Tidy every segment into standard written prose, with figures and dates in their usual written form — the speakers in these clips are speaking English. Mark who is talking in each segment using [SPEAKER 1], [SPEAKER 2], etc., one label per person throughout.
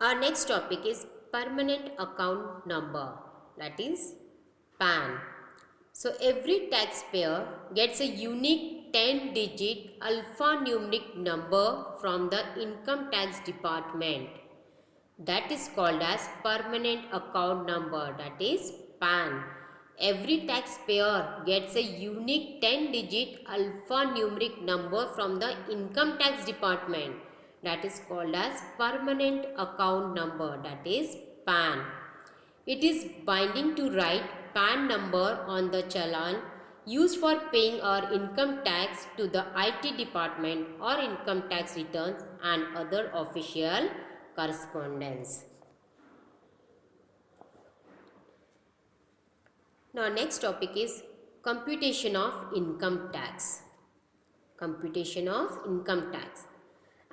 [SPEAKER 1] Our next topic is permanent account number, that is PAN. So every taxpayer gets a unique 10-digit alphanumeric number from the income tax department. That is called as permanent account number, that is PAN. Every taxpayer gets a unique 10-digit alphanumeric number from the income tax department. That is called as permanent account number, that is PAN. It is binding to write PAN number on the challan used for paying our income tax to the IT department or income tax returns and other official correspondence. Now next topic is computation of income tax. Computation of income tax.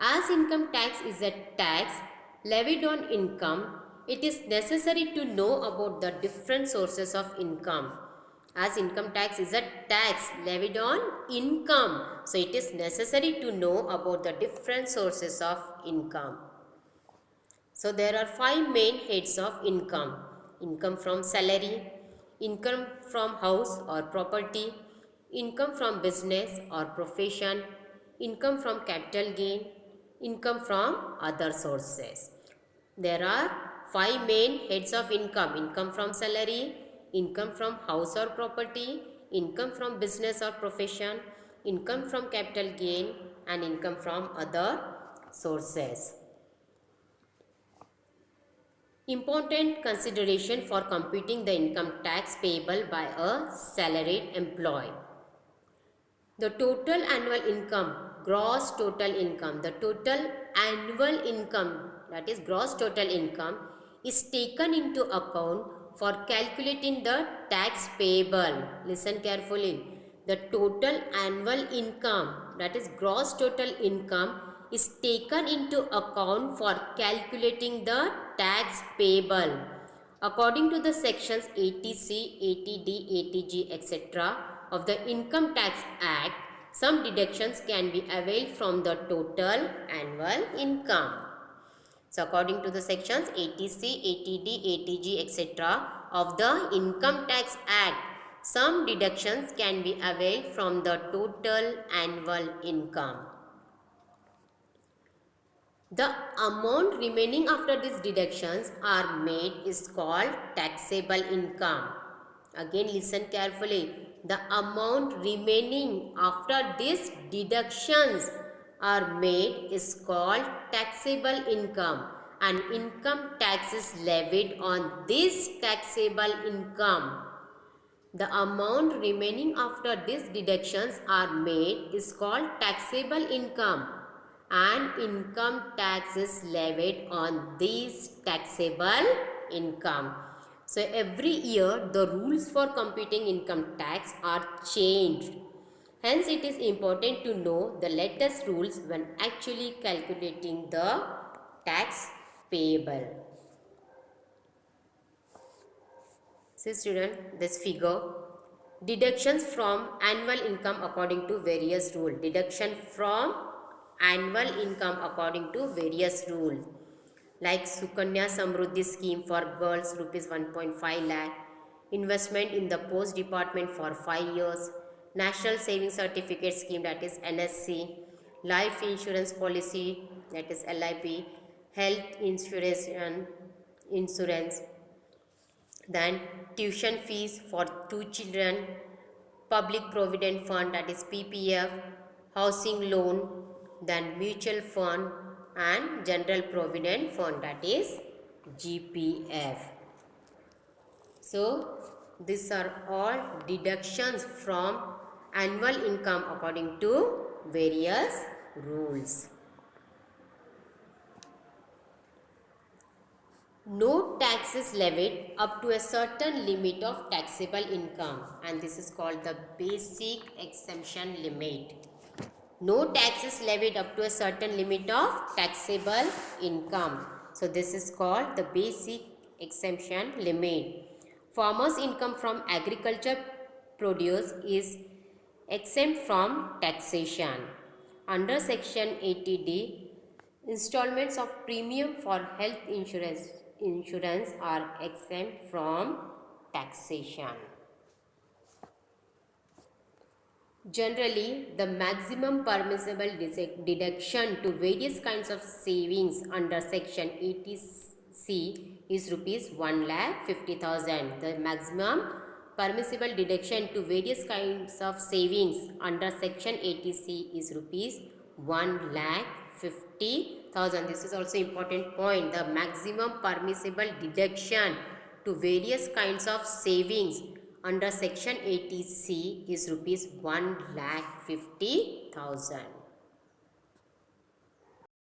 [SPEAKER 1] As income tax is a tax levied on income, it is necessary to know about the different sources of income. As income tax is a tax levied on income, so it is necessary to know about the different sources of income. So there are 5 main heads of income. Income from salary, income from house or property, income from business or profession, income from capital gain, income from other sources. There are 5 main heads of income. Income from salary, income from house or property, income from business or profession, income from capital gain, and income from other sources. Important consideration for computing the income tax payable by a salaried employee. The total annual income, gross total income, the total annual income, that is gross total income, is taken into account for calculating the tax payable. Listen carefully. The total annual income, that is gross total income, is taken into account for calculating the tax payable. According to the sections 80C, 80D, 80G, etc. of the Income Tax Act, some deductions can be availed from the total annual income. So, according to the sections 80C, 80D, 80G, etc. of the Income Tax Act, some deductions can be availed from the total annual income. The amount remaining after these deductions are made is called taxable income. Again listen carefully. The amount remaining after these deductions are made is called taxable income, and income tax is levied on this taxable income. The amount remaining after these deductions are made is called taxable income, and income tax is levied on this taxable income. So every year the rules for computing income tax are changed. Hence it is important to know the latest rules when actually calculating the tax payable. See student, this figure, deductions from annual income according to various rules. Deduction from annual income according to various rules. Like Sukanya Samruddhi scheme for girls, rupees 1.5 lakh. Investment in the post department for 5 years. National Saving Certificate scheme, that is NSC. Life insurance policy, that is LIP. Health insurance, then tuition fees for 2 children, public provident fund, that is PPF, housing loan, then mutual fund, and general provident fund, that is GPF. So these are all deductions from annual income according to various rules. No tax is levied up to a certain limit of taxable income, and this is called the basic exemption limit. No tax is levied up to a certain limit of taxable income. So this is called the basic exemption limit. Farmers' income from agriculture produce is exempt from taxation. Under section 80D, Installments of premium for health insurance are exempt from taxation. Generally, the maximum permissible deduction to various kinds of savings under Section 80C is rupees 1,50,000. The maximum permissible deduction to various kinds of savings under Section 80C is rupees 1,50,000. This is also important point. The maximum permissible deduction to various kinds of savings under Section 80C is rupees 1,50,000.